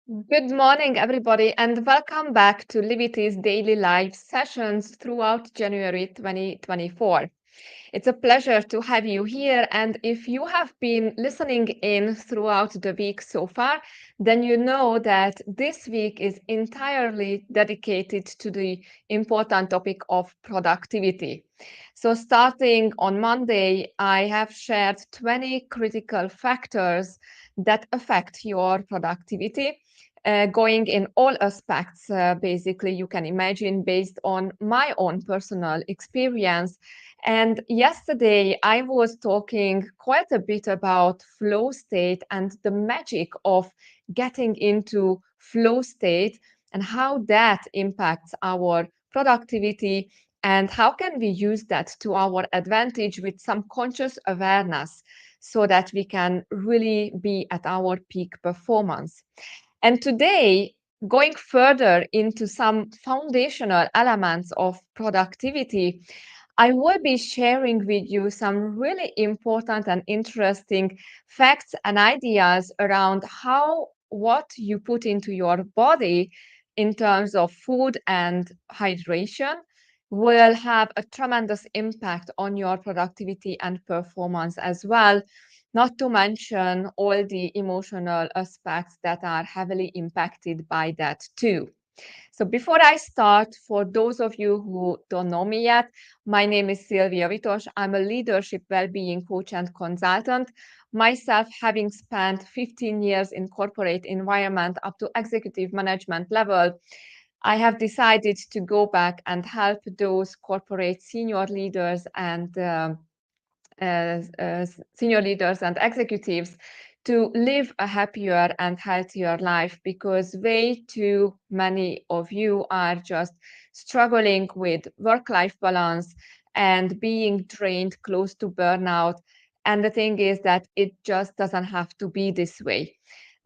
Good morning, everybody, and welcome back to Liberty's daily live sessions throughout January 2024. It's a pleasure to have you here. And if you have been listening in throughout the week so far, then you know that this week is entirely dedicated to the important topic of productivity. So, starting on Monday, I have shared 20 critical factors that affect your productivity. Going in all aspects, basically, you can imagine based on my own personal experience. And yesterday, I was talking quite a bit about flow state and the magic of getting into flow state and how that impacts our productivity and how can we use that to our advantage with some conscious awareness so that we can really be at our peak performance. And today, going further into some foundational elements of productivity, I will be sharing with you some really important and interesting facts and ideas around how what you put into your body in terms of food and hydration will have a tremendous impact on your productivity and performance as well, not to mention all the emotional aspects that are heavily impacted by that too. So before I start, for those of you who don't know me yet, my name is Sylvia Vitos. I'm a leadership well-being coach and consultant. Myself, having spent 15 years in corporate environment up to executive management level, I have decided to go back and help those corporate senior leaders and executives to live a happier and healthier life because way too many of you are just struggling with work-life balance and being drained close to burnout. And the thing is that it just doesn't have to be this way.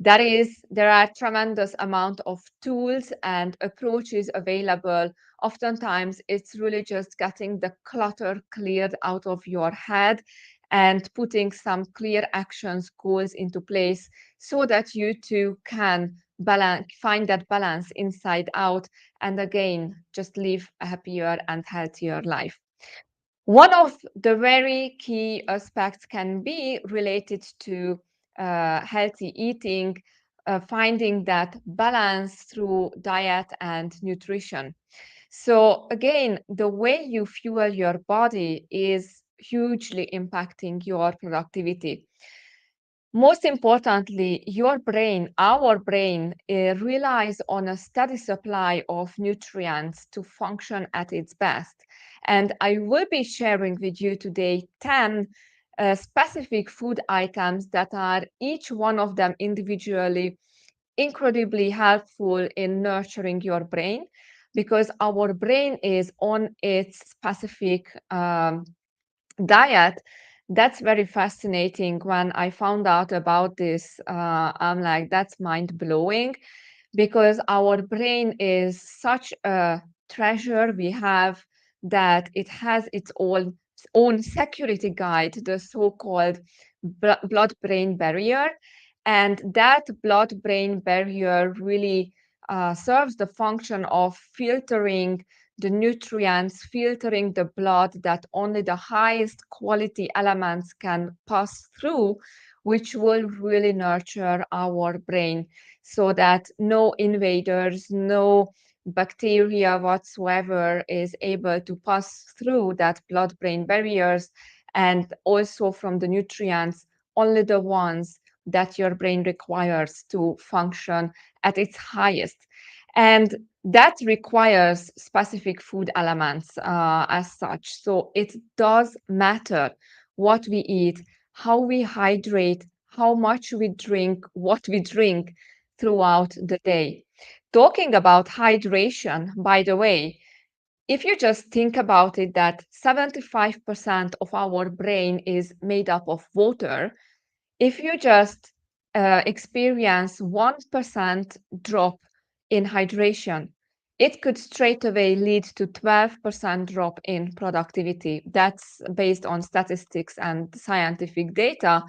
There are tremendous amount of tools and approaches available. Oftentimes, it's really just getting the clutter cleared out of your head and putting some clear actions, goals into place so that you too can find that balance inside out and again, just live a happier and healthier life. One of the very key aspects can be related to healthy eating, finding that balance through diet and nutrition. So, again, the way you fuel your body is hugely impacting your productivity. Most importantly, our brain, relies on a steady supply of nutrients to function at its best. And I will be sharing with you today 10 specific food items that are each one of them individually incredibly helpful in nurturing your brain because our brain is on its specific diet. That's very fascinating. When I found out about this, I'm like, that's mind blowing because our brain is such a treasure we have that it has its own security guide, the so-called blood-brain barrier. And that blood-brain barrier really serves the function of filtering the nutrients, filtering the blood that only the highest quality elements can pass through, which will really nurture our brain so that no invaders, no bacteria whatsoever is able to pass through that blood-brain barriers, and also from the nutrients, only the ones that your brain requires to function at its highest. And that requires specific food elements as such. So it does matter what we eat, how we hydrate, how much we drink, what we drink throughout the day. Talking about hydration, by the way, if you just think about it, that 75% of our brain is made up of water, if you just experience 1% drop in hydration, it could straight away lead to 12% drop in productivity. That's based on statistics and scientific data.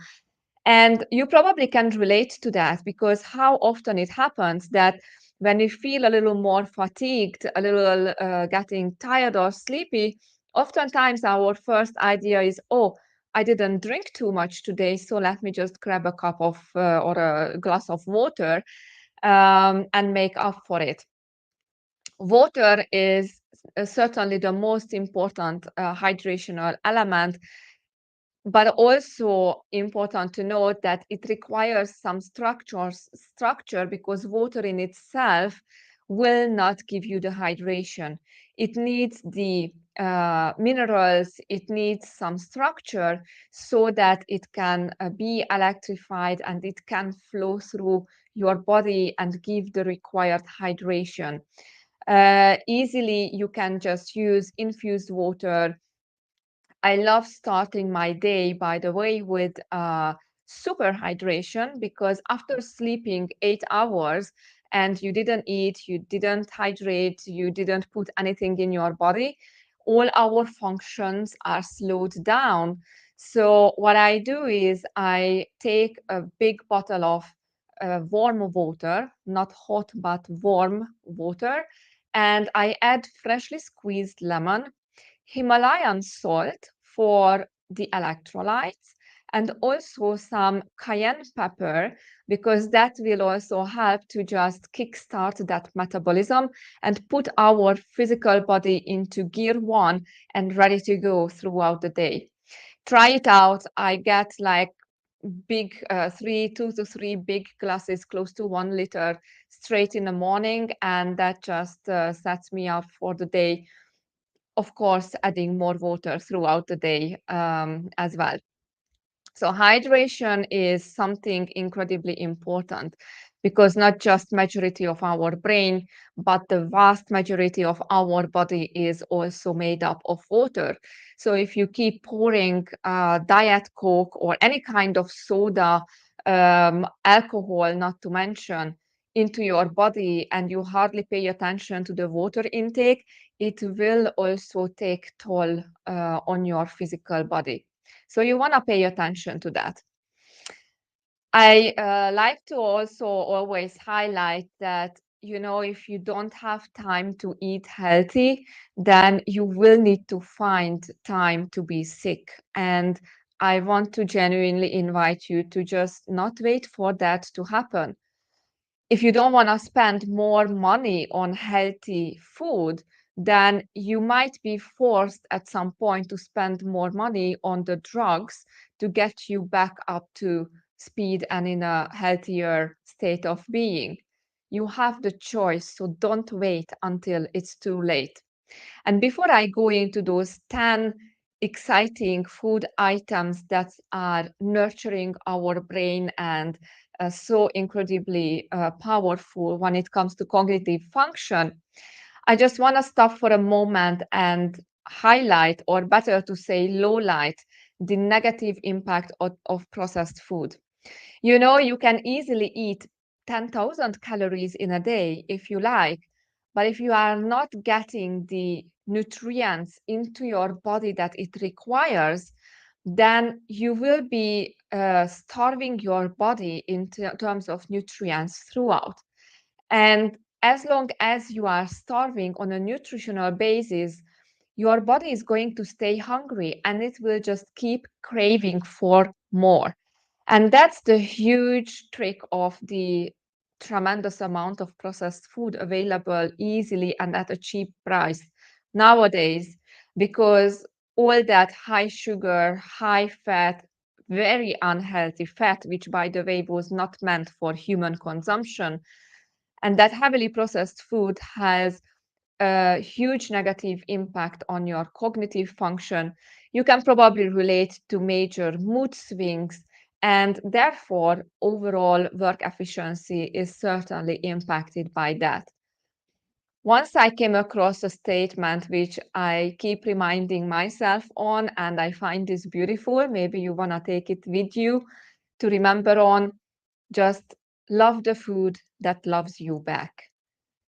And you probably can relate to that because how often it happens that when we feel a little more fatigued, a little getting tired or sleepy, oftentimes our first idea is, oh, I didn't drink too much today, so let me just grab a cup of or a glass of water and make up for it. Water is certainly the most important hydrational element, but also important to note that it requires some structure because water in itself will not give you the hydration. It needs the minerals, it needs some structure so that it can be electrified and it can flow through your body and give the required hydration. Easily, you can just use infused water. I love starting my day, by the way, with super hydration because after sleeping 8 hours and you didn't eat, you didn't hydrate, you didn't put anything in your body, all our functions are slowed down. So, what I do is I take a big bottle of warm water, not hot, but warm water, and I add freshly squeezed lemon, Himalayan salt for the electrolytes, and also some cayenne pepper because that will also help to just kickstart that metabolism and put our physical body into gear one and ready to go throughout the day. Try it out. I get like big two to three big glasses, close to 1 liter, straight in the morning, and that just sets me up for the day, of course, adding more water throughout the day as well. So hydration is something incredibly important because not just majority of our brain, but the vast majority of our body is also made up of water. So if you keep pouring Diet Coke or any kind of soda, alcohol, not to mention, into your body and you hardly pay attention to the water intake, it will also take toll on your physical body. So you want to pay attention to that. I like to also always highlight that, if you don't have time to eat healthy, then you will need to find time to be sick. And I want to genuinely invite you to just not wait for that to happen. If you don't want to spend more money on healthy food, then you might be forced at some point to spend more money on the drugs to get you back up to speed and in a healthier state of being. You have the choice, so don't wait until it's too late. And before I go into those 10 exciting food items that are nurturing our brain and so incredibly powerful when it comes to cognitive function, I just want to stop for a moment and highlight, or better to say, low light, the negative impact of processed food. You can easily eat 10,000 calories in a day if you like, but if you are not getting the nutrients into your body that it requires, then you will be starving your body in terms of nutrients throughout. And as long as you are starving on a nutritional basis, your body is going to stay hungry and it will just keep craving for more. And that's the huge trick of the tremendous amount of processed food available easily and at a cheap price nowadays, because all that high sugar, high fat, very unhealthy fat, which by the way was not meant for human consumption, and that heavily processed food has a huge negative impact on your cognitive function. You can probably relate to major mood swings, and therefore, overall work efficiency is certainly impacted by that. Once I came across a statement which I keep reminding myself on, and I find this beautiful. Maybe you want to take it with you to remember on. Just love the food that loves you back,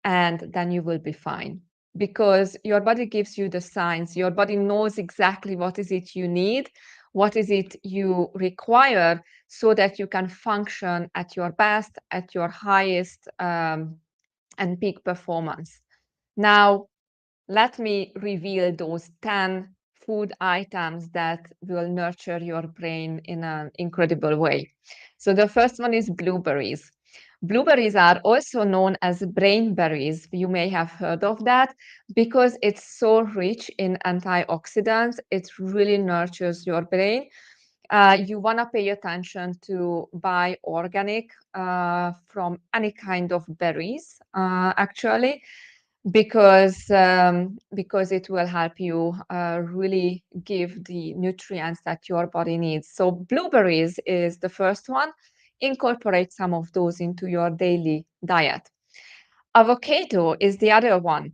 and then you will be fine, because your body gives you the signs. Your body knows exactly what is it you need, what is it you require. so that you can function at your best, at your highest and peak performance. Now, let me reveal those 10 food items that will nurture your brain in an incredible way. So the first one is blueberries. Blueberries are also known as brain berries. You may have heard of that because it's so rich in antioxidants. It really nurtures your brain. You want to pay attention to buy organic from any kind of berries, actually, because it will help you really give the nutrients that your body needs. So blueberries is the first one. Incorporate some of those into your daily diet. Avocado is the other one.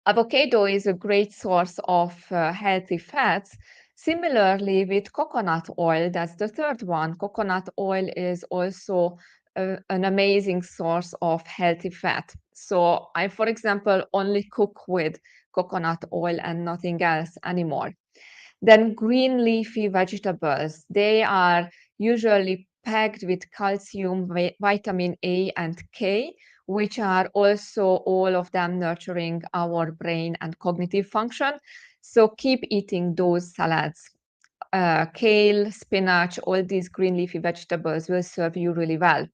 Avocado is a great source of healthy fats. Similarly, with coconut oil, that's the third one. Coconut oil is also an amazing source of healthy fat. So I, for example, only cook with coconut oil and nothing else anymore. Then green leafy vegetables, they are usually packed with calcium, vitamin A and K, which are also all of them nurturing our brain and cognitive function. So keep eating those salads. Kale, spinach, all these green leafy vegetables will serve you really well.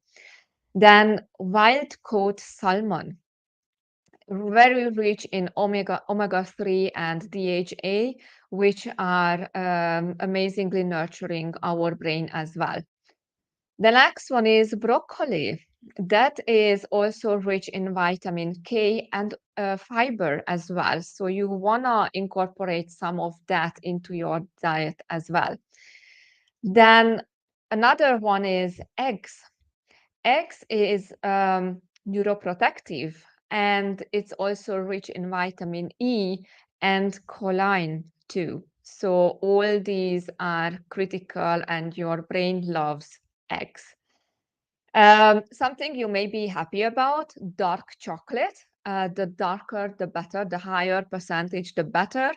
Then wild caught salmon, very rich in omega 3 and DHA, which are amazingly nurturing our brain as well. The next one is broccoli. That is also rich in vitamin K and fiber as well. So you want to incorporate some of that into your diet as well. Then another one is eggs. Eggs is neuroprotective, and it's also rich in vitamin E and choline too. So all these are critical, and your brain loves eggs. Something you may be happy about, dark chocolate. The darker, the better, the higher percentage, the better.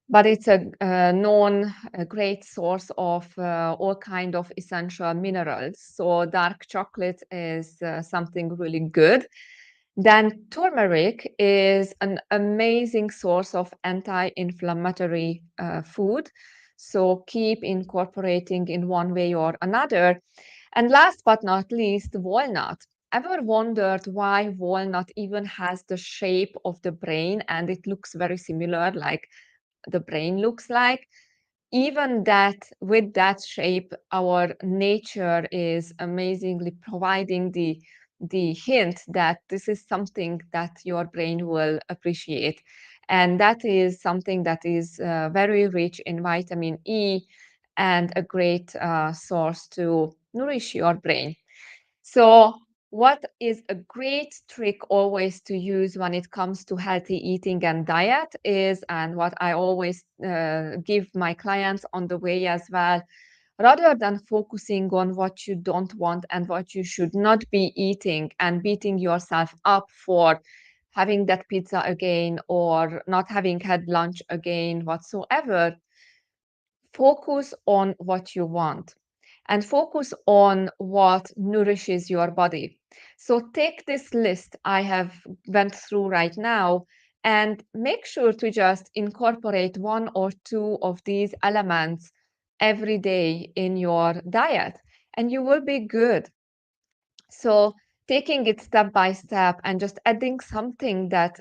But it's a known a great source of all kind of essential minerals. So dark chocolate is something really good. Then turmeric is an amazing source of anti-inflammatory food. So keep incorporating in one way or another. And last but not least, walnut. Ever wondered why walnut even has the shape of the brain and it looks very similar, like the brain looks like? Even that, with that shape, our nature is amazingly providing the hint that this is something that your brain will appreciate. And that is something that is very rich in vitamin E and a great source to nourish your brain. So, what is a great trick always to use when it comes to healthy eating and diet is, and what I always give my clients on the way as well, rather than focusing on what you don't want and what you should not be eating and beating yourself up for having that pizza again or not having had lunch again, whatsoever, focus on what you want and focus on what nourishes your body. So take this list I have went through right now and make sure to just incorporate one or two of these elements every day in your diet and you will be good. So taking it step by step and just adding something that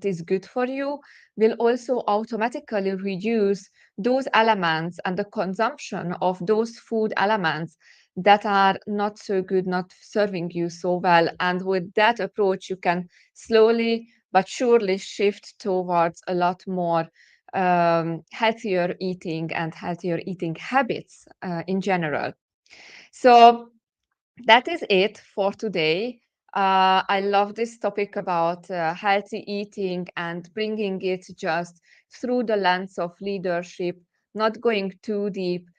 is good for you will also automatically reduce those elements and the consumption of those food elements that are not so good, not serving you so well. And with that approach, you can slowly but surely shift towards a lot more healthier eating and healthier eating habits in general. So that is it for today. I love this topic about healthy eating and bringing it just through the lens of leadership, not going too deep,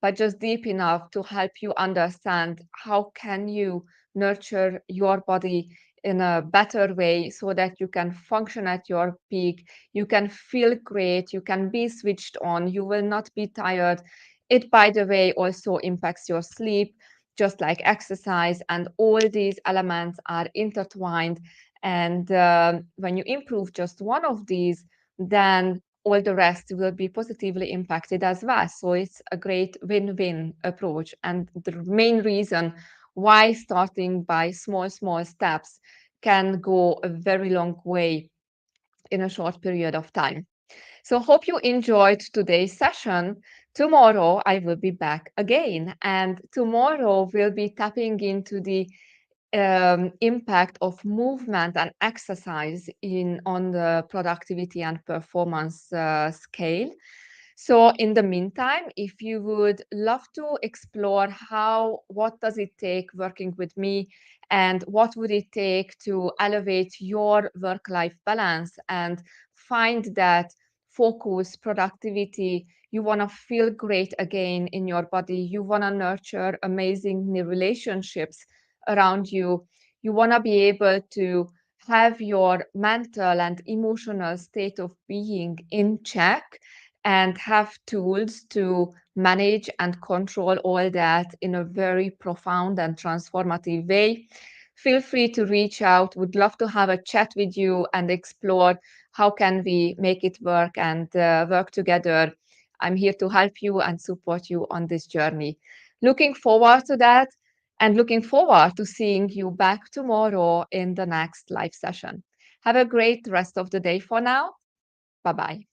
but just deep enough to help you understand how can you nurture your body in a better way so that you can function at your peak, you can feel great, you can be switched on, you will not be tired It, by the way, also impacts your sleep, just like exercise, and all these elements are intertwined. And when you improve just one of these, then all the rest will be positively impacted as well. So it's a great win-win approach. And the main reason why starting by small, small steps can go a very long way in a short period of time. So, hope you enjoyed today's session. Tomorrow, I will be back again, and tomorrow we'll be tapping into the impact of movement and exercise in on the productivity and performance scale. So in the meantime, if you would love to explore what does it take working with me, and what would it take to elevate your work-life balance and find that focus, productivity, you want to feel great again in your body, you want to nurture amazing new relationships around you, you want to be able to have your mental and emotional state of being in check and have tools to manage and control all that in a very profound and transformative way, feel free to reach out. Would love to have a chat with you and explore how can we make it work and work together. I'm here to help you and support you on this journey. Looking forward to that, and looking forward to seeing you back tomorrow in the next live session. Have a great rest of the day for now. Bye bye.